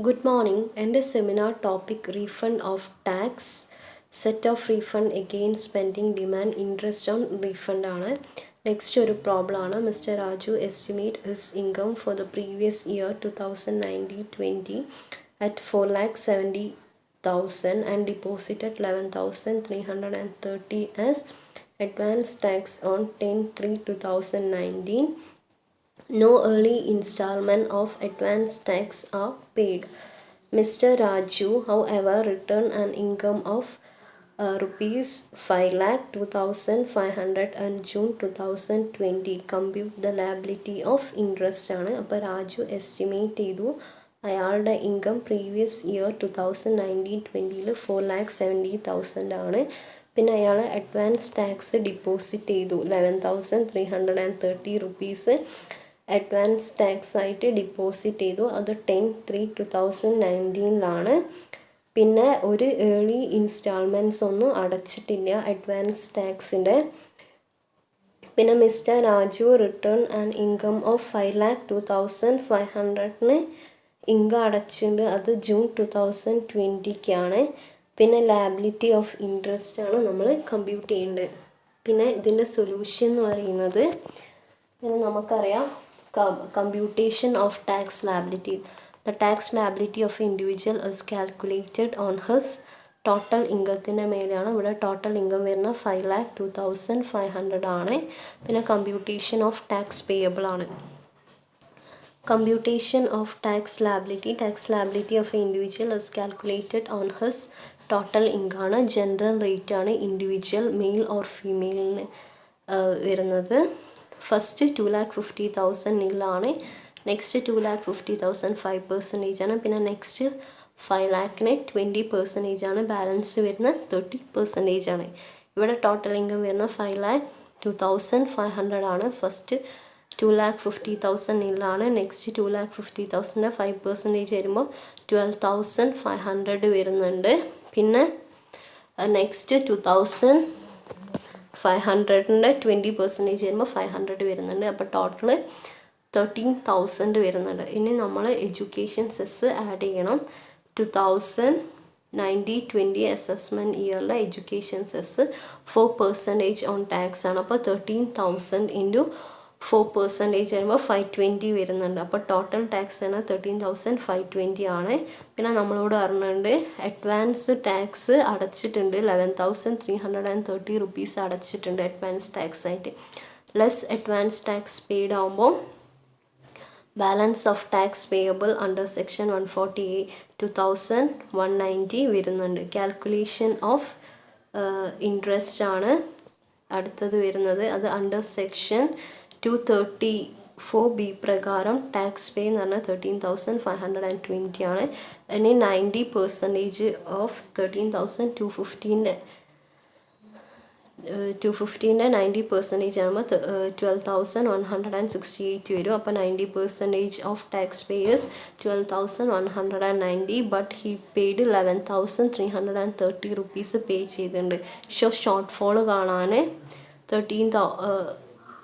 Good morning. എൻ്റെ seminar topic refund of tax, set of refund against spending demand interest on refund ആണ്. Next ഒരു problem ആണ്. Mister Raju estimate his income for the previous year 2019-20 at 4,70,000 and deposited 11,330 as advance tax on 10/3/2019. No early installment of advance tax are paid. Mr. Raju, however, returned an income of rupees 5,02,500 on June 2020. Compute the liability of interest ആണ്. അപ്പോൾ Raju estimate ചെയ്തു അയാളുടെ income previous year 2019-20 4,70,000 ആണ്. പിന്നെ അയാൾ advance tax deposit ചെയ്തു 11,330 rupees advance tax ആയിട്ട് deposit ചെയ്തു. അത് 10/3/2019 പിന്നെ ഒരു ഏർലി ഇൻസ്റ്റാൾമെൻറ്റ്സ് ഒന്നും അടച്ചിട്ടില്ല അഡ്വാൻസ് ടാക്സിൻ്റെ. പിന്നെ mister Raju return and income of 5,02,500 income അടച്ചിട്ടുണ്ട്. അത് ജൂൺ 2020 പിന്നെ ലാബിലിറ്റി ഓഫ് ഇൻട്രസ്റ്റ് ആണ് നമ്മൾ കമ്പ്യൂട്ട് ചെയ്യേണ്ടത്. പിന്നെ ഇതിൻ്റെ സൊല്യൂഷൻ എന്ന് പറയുന്നത് നമുക്കറിയാം computation of tax liability. The tax liability of individual is calculated on his total ഇൻകത്തിൻ്റെ മേലെയാണ്. ഇവിടെ ടോട്ടൽ ഇൻകം വരുന്ന 5,02,500 ആണ്. പിന്നെ കമ്പ്യൂട്ടേഷൻ ഓഫ് ടാക്സ് പേയബിൾ ആണ്. Computation of tax liability of individual is calculated on his total income ആണ്. General rate ആണ് individual male or ഫീമെയിലിന് വരുന്നത്. First 2,50,000 നിലാണ്. Next 2,50,000 5% ആണ്. പിന്നെ നെക്സ്റ്റ് 5,00,000 20% ആണ്. ബാലൻസ് വരുന്ന 30% ആണ്. ഇവിടെ ടോട്ടൽ ഇൻകം വരുന്ന 5,02,500 ആണ്. ഫസ്റ്റ് 2,50,000 നിലാണ്. നെക്സ്റ്റ് 2,50,000 5% വരുമ്പോൾ 12,500 വരുന്നുണ്ട്. പിന്നെ നെക്സ്റ്റ് 2,500ൻ്റെ 20% വരുമ്പോൾ 500 വരുന്നുണ്ട്. അപ്പോൾ ടോട്ടൽ 13,000 വരുന്നുണ്ട്. ഇനി നമ്മൾ എഡ്യൂക്കേഷൻ സെസ് ആഡ് ചെയ്യണം. 2019-20 അസസ്മെൻറ്റ് ഇയറിലെ എഡ്യൂക്കേഷൻ സെസ് 4% ഓൺ ടാക്സ് ആണ്. അപ്പോൾ 13,000 ഇൻറ്റു 4% വരുമ്പോൾ 520 വരുന്നുണ്ട്. അപ്പോൾ ടോട്ടൽ ടാക്സ് ആണ് 13,520 ആണ്. പിന്നെ നമ്മളോട് പറഞ്ഞിട്ടുണ്ട് അഡ്വാൻസ് ടാക്സ് അടച്ചിട്ടുണ്ട് 11,330 റുപ്പീസ് അടച്ചിട്ടുണ്ട് അഡ്വാൻസ് ടാക്സ് ആയിട്ട്. ലെസ് അഡ്വാൻസ് ടാക്സ് പെയ്ഡ് ആകുമ്പോൾ balance of tax payable under section 148 2,190 വരുന്നുണ്ട്. കാൽക്കുലേഷൻ ഓഫ് ഇൻട്രസ്റ്റ് ആണ് അടുത്തത് വരുന്നത്. അത് അണ്ടർ സെക്ഷൻ 234B പ്രകാരം ടാക്സ് പേ എന്ന് പറഞ്ഞാൽ 13,520 ആണ്. ഇനി 90% ഓഫ് 13,215ൻ്റെ 90% ആകുമ്പോൾ 12,168 വരും. അപ്പോൾ 90% of tax payers 12,190 but he paid 11,330 rupees pay ചെയ്തിട്ടുണ്ട്. ഷോർട്ട് ഫോൾ കാണാൻ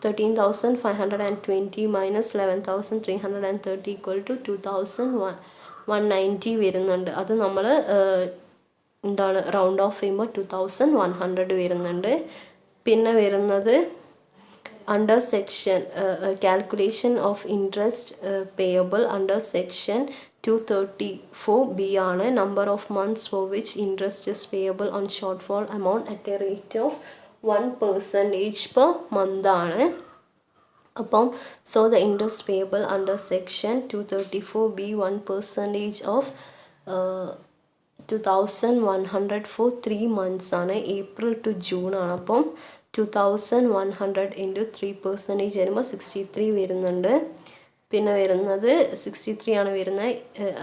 13,520 മൈനസ് 11,330 ഈക്വൽ ടു 2,190 വരുന്നുണ്ട്. അത് നമ്മൾ റൗണ്ട് ഓഫ് ചെയ്യുമ്പോൾ 2,100 വരുന്നുണ്ട്. പിന്നെ വരുന്നത് under section calculation of interest payable under section 234B ആണ്. Number of months for which interest is payable on shortfall amount at a rate of 1% per month ആണ്. അപ്പം so the interest payable under section 234B 1% of 2,100 for 3 months ആണ്. April to June ആണ്. അപ്പം 2,100 into 3% വരുമ്പോൾ 63 വരുന്നുണ്ട്. പിന്നെ വരുന്നത് 63 ആണ് വരുന്നത്.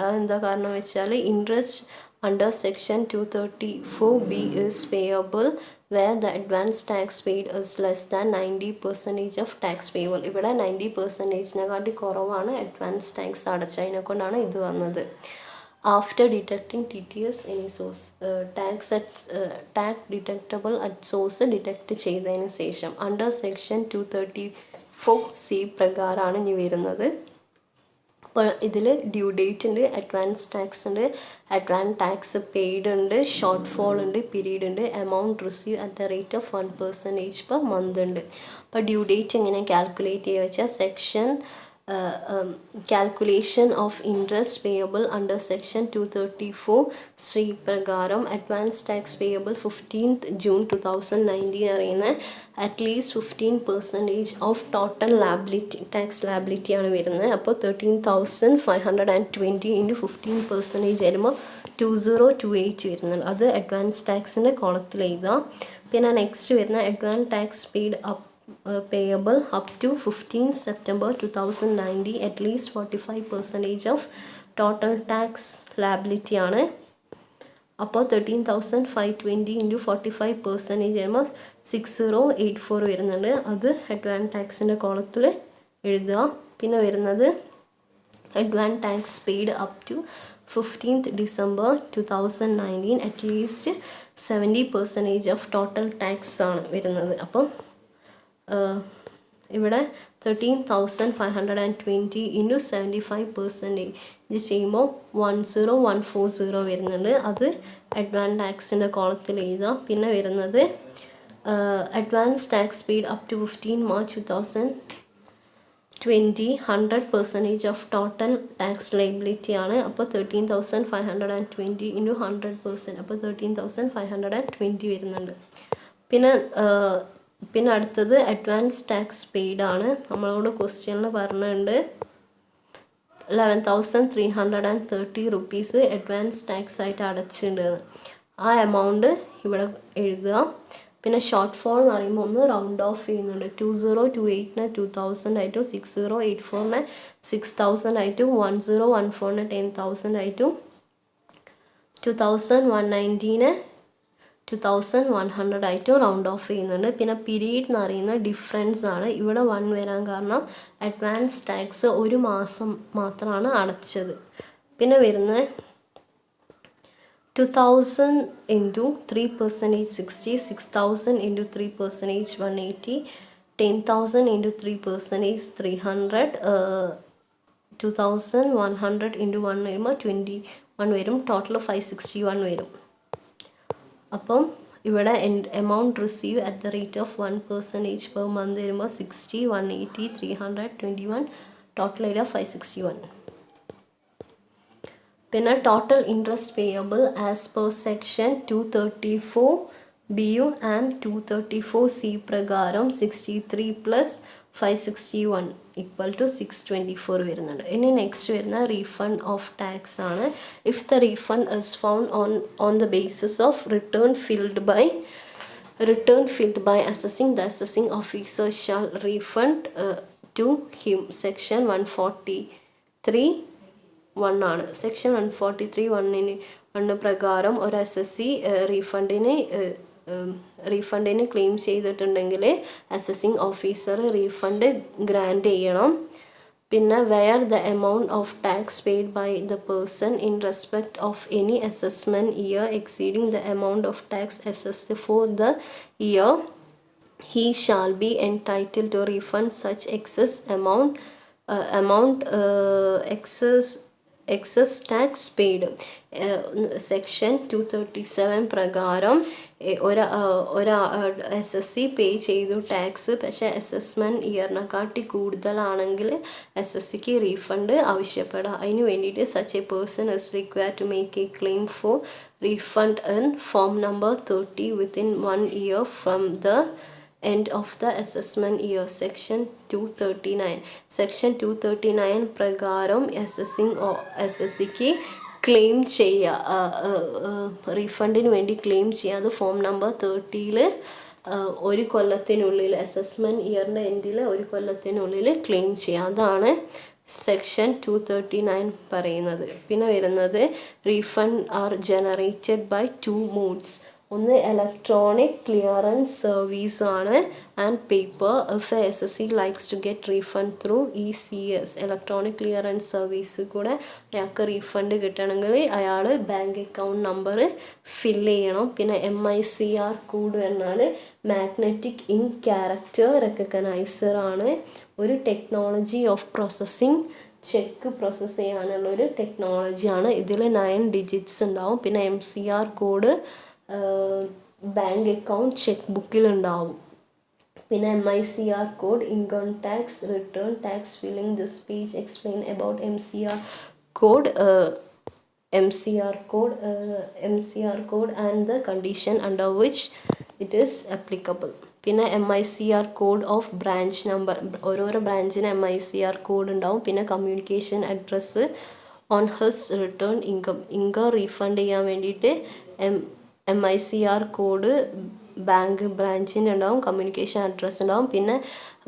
അതെന്താ കാരണം വെച്ചാൽ interest under section 234B is payable where the advance tax paid is less than 90% of tax payable. ഇവിടെ 90%-നെക്കാട്ടി കുറവാണ് അഡ്വാൻസ് ടാക്സ് അടച്ചതിനെ കൊണ്ടാണ് ഇത് വന്നത്. After deducting TTS any source tax deductible at source deduct ചെയ്തതിന് ശേഷം അണ്ടർ സെക്ഷൻ 234C പ്രകാരമാണ് ഇനി വരുന്നത്. അപ്പോൾ ഇതിൽ ഡ്യൂ ഡേറ്റ് ഉണ്ട്, അഡ്വാൻസ് ടാക്സ് ഉണ്ട്, അഡ്വാൻസ് ടാക്സ് പെയ്ഡ് ഉണ്ട്, ഷോർട്ട് ഫോൾ ഉണ്ട്, പീരീഡ് ഉണ്ട്, amount receive at the rate of 1% per month ഉണ്ട്. അപ്പോൾ ഡ്യൂ ഡേറ്റ് എങ്ങനെ കാൽക്കുലേറ്റ് ചെയ്യുക വെച്ചാൽ section calculation of interest payable under section 234 പ്രകാരം advance tax payable 15th June 2019 അറിയുന്ന at least 15% of total liability tax liability ആണ് വരുന്നത്. അപ്പോൾ 13,520 ഇൻറ്റു 15% വരുമ്പോൾ 2028 വരുന്നുണ്ട്. അത് അഡ്വാൻസ് ടാക്സിൻ്റെ കോളത്തിൽ എഴുതാം. പിന്നെ നെക്സ്റ്റ് വരുന്ന advance tax paid payable up to 15 September 2019 at least 45% of total tax liability ആണ്. അപ്പോൾ 13,520 ഇൻറ്റു 45% വരുമ്പോൾ 6084 വരുന്നുണ്ട്. അത് അഡ്വാൻസ് ടാക്സിൻ്റെ കോളത്തിൽ എഴുതുക. പിന്നെ വരുന്നത് advance tax paid up to 15th December 2019 at least 70% of total tax ആണ് വരുന്നത്. അപ്പം ഇവിടെ 13,520 ഇൻറ്റു 75% ഇത് ചെയ്യുമ്പോൾ 10140 വരുന്നുണ്ട്. അത് അഡ്വാൻസ് ടാക്സിൻ്റെ കോളത്തിൽ എഴുതാം. പിന്നെ വരുന്നത് advance tax paid up to 15 March 2020 100% of total tax liability ആണ്. അപ്പോൾ 13,520 ഇൻറ്റു 100%, അപ്പോൾ 13,520 വരുന്നുണ്ട്. പിന്നെ അടുത്തത് അഡ്വാൻസ് ടാക്സ് പെയ്ഡ് ആണ്. നമ്മളോട് ക്വസ്റ്റ്യനിൽ പറഞ്ഞിട്ടുണ്ട് 11,330 റുപ്പീസ് അഡ്വാൻസ് ടാക്സ് ആയിട്ട് അടച്ചിട്ടുണ്ട്. ആ എമൗണ്ട് ഇവിടെ എഴുതുക. പിന്നെ ഷോർട്ട് ഫോൾ എന്ന് പറയുമ്പോൾ ഒന്ന് റൗണ്ട് ഓഫ് ചെയ്യുന്നുണ്ട്. 2028 2,000 ആയിട്ടും 6084 6,000 ആയിട്ടും 1014 10,000 ആയിട്ടും 2,119 2,100 ആയിട്ടും റൗണ്ട് ഓഫ് ചെയ്യുന്നുണ്ട്. പിന്നെ പീരീഡ് എന്ന് പറയുന്നത് ഡിഫറൻസ് ആണ്. ഇവിടെ 1 വരാൻ കാരണം അഡ്വാൻസ് ടാക്സ് ഒരു മാസം മാത്രമാണ് അടച്ചത്. പിന്നെ വരുന്നത് 2,000 ഇൻറ്റു 3% 60, 6,000 ഇൻറ്റു 3% 180, 10,000 ഇൻറ്റു 3% 300, 2,100 ഇൻറ്റു 1 വരുമ്പോൾ 21 വരും. ടോട്ടൽ 561 വരും. അപ്പം ഇവിടെ amount receive at the rate of 1% per month വരുമ്പോൾ 60, 180, 300, 21, ടോട്ടൽ വരിക 561. പിന്നെ total interest payable as per section 234BU and 234C പ്രകാരം 63 പ്ലസ് 561 ഈക്വൽ ടു 624 വരുന്നുണ്ട്. ഇനി നെക്സ്റ്റ് വരുന്ന റീഫണ്ട് ഓഫ് ടാക്സ് ആണ്. If the refund is found on the basis of return filed by assessing the assessing officer shall refund to him. Section 143(1) ആണ്. Section 143(1) പ്രകാരം ഒരു assessee റീഫണ്ടിന് claim ചെയ്തിട്ടുണ്ടെങ്കിൽ assessing officer refund grant ചെയ്യണം. പിന്നെ where the amount of tax paid by the person in respect of any assessment year exceeding the amount of tax assessed for the year he shall be entitled to refund such excess tax paid. Section 237 പ്രകാരം ഒരു SSC പേ ചെയ്തു tax, പക്ഷേ assessment ഇയറിനെക്കാട്ടി കൂടുതലാണെങ്കിൽ SSCക്ക് refund ആവശ്യപ്പെടാം. അതിന് വേണ്ടിയിട്ട് such a person is required to make a claim for refund in form number 30 within 1 year from the end of the assessment year. Section 239. Section 239 പ്രകാരം SSCക്ക് claim ചെയ്യുക, റീഫണ്ടിന് വേണ്ടി ക്ലെയിം ചെയ്യുക. അത് ഫോം നമ്പർ 30 ഒരു കൊല്ലത്തിനുള്ളിൽ, അസസ്മെൻറ്റ് ഇയറിൻ്റെ എൻഡിൽ ഒരു കൊല്ലത്തിനുള്ളിൽ ക്ലെയിം ചെയ്യുക. അതാണ് സെക്ഷൻ 239 പറയുന്നത്. പിന്നെ വരുന്നത് refund are generated by 2 modes. ഒന്ന് ഇലക്ട്രോണിക് ക്ലിയറൻസ് സർവീസ് ആണ് and paper. If a SSC likes to get refund through ECS electronic clearance service കൂടെ അയാൾക്ക് റീഫണ്ട് കിട്ടണമെങ്കിൽ അയാൾ ബാങ്ക് അക്കൗണ്ട് നമ്പർ ഫില്ല് ചെയ്യണം. പിന്നെ MICR കോഡ് പറഞ്ഞാൽ മാഗ്നറ്റിക് ഇങ്ക് ക്യാരക്ടർ റെക്കഗ്നൈസർ ആണ്. ഒരു technology of processing cheque process ചെയ്യാനുള്ളൊരു ടെക്നോളജിയാണ്. ഇതിൽ 9 ഡിജിറ്റ്സ് ഉണ്ടാവും. പിന്നെ MCR code bank account cheque ബുക്കിലുണ്ടാവും. പിന്നെ MICR code income tax return tax filling this page explain about code MCR code and the condition under which it is applicable. പിന്നെ MICR code of branch number, ഓരോരോ ബ്രാഞ്ചിന് MICR code ഉണ്ടാവും. പിന്നെ communication address on his return income refund ചെയ്യാൻ വേണ്ടിയിട്ട് MICR code bank ബ്രാഞ്ചിന് ഉണ്ടാവും, communication address ഉണ്ടാവും. പിന്നെ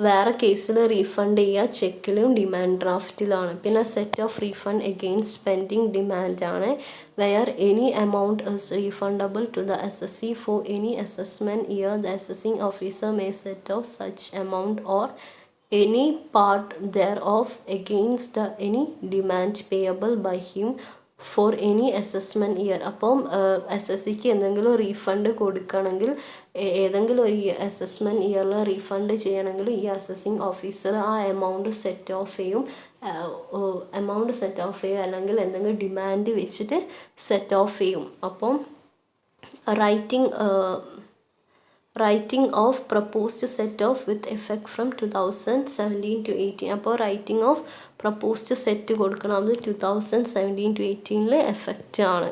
വേറെ കേസിൽ റീഫണ്ട് ചെയ്യുക ചെക്കിലും ഡിമാൻഡ് ഡ്രാഫ്റ്റിലാണ്. പിന്നെ set off refund against pending ഡിമാൻഡാണ്. Where any amount is refundable to the assessee for any assessment year the assessing officer may set off such amount or any part thereof against any demand payable by him four any assessment year. അപ്പം SSCക്ക് എന്തെങ്കിലും refund കൊടുക്കണമെങ്കിൽ, ഏതെങ്കിലും ഒരു assessment ഇയറിൽ refund ചെയ്യണമെങ്കിൽ ഈ assessing officer ആ amount set of ചെയ്യും, അല്ലെങ്കിൽ എന്തെങ്കിലും ഡിമാൻഡ് വെച്ചിട്ട് സെറ്റ് ഓഫ് ചെയ്യും. അപ്പം writing of proposed set off with effect from 2017 to 18. അപ്പോൾ റൈറ്റിംഗ് ഓഫ് പ്രപ്പോസ്ഡ് സെറ്റ് കൊടുക്കണം, അത് 2017 to 18 എഫക്റ്റ് ആണ്.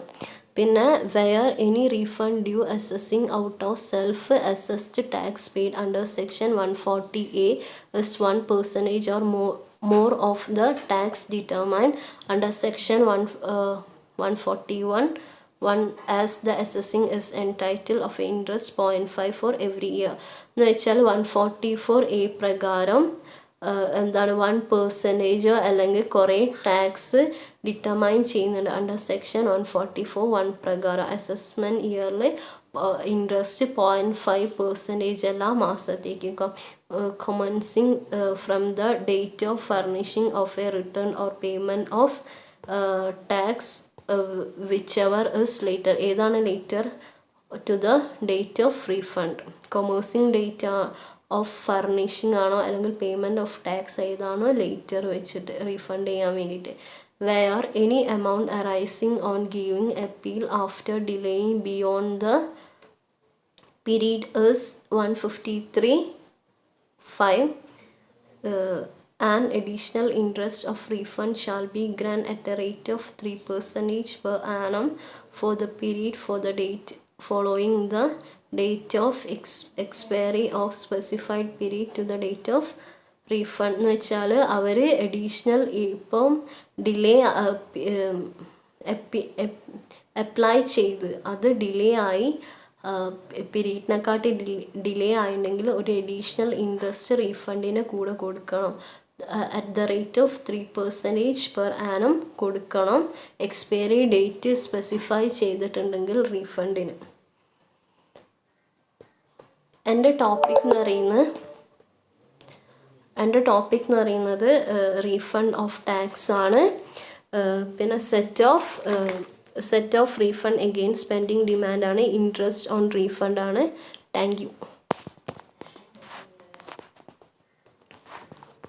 പിന്നെ where any refund due assessing out of self assessed tax paid under section 140A is 1% or more of the tax determined under section 141 as the assessing is entitled of interest 0.5 for every year. എന്ന് വെച്ചാൽ 144A പ്രകാരം എന്താണ് 1% അല്ലെങ്കിൽ കുറേ tax determine ചെയ്യുന്നുണ്ട്. Under section 144(1) പ്രകാരം assessment ഇയറിൽ interest 0.5% എല്ലാ മാസത്തേക്കും commencing from the date of furnishing of a return or payment of tax whichever is later. ഏതാണ് later to the date of refund. commencing date of furnishing ആണോ അല്ലെങ്കിൽ payment of tax ഏതാണോ later വെച്ചിട്ട് refund ചെയ്യാൻ വേണ്ടിയിട്ട്. Where any amount arising on giving appeal after delaying beyond the period is 153(5). An additional interest of refund shall be granted at a rate of 3% per annum for the period for the date following the date of expiry of specified period to the date of refund. എന്ന് വെച്ചാൽ അവർ additional ഇപ്പം delay apply ചെയ്ത് അത് delay ആയി പീരീഡിനെക്കാട്ടി delay ആയിട്ടുണ്ടെങ്കിൽ ഒരു additional interest റീഫണ്ടിന് കൂടെ കൊടുക്കണം. At the rate of 3% per annum കൊടുക്കണം. എക്സ്പയറി ഡേറ്റ് സ്പെസിഫൈ ചെയ്തിട്ടുണ്ടെങ്കിൽ റീഫണ്ടിന്. എൻ്റെ ടോപ്പിക് എന്ന് പറയുന്നത് റീഫണ്ട് ഓഫ് ടാക്സ് ആണ്. പിന്നെ set off refund against pending ഡിമാൻഡാണ്. ഇൻട്രസ്റ്റ് ഓൺ റീഫണ്ട് ആണ്. Thank U.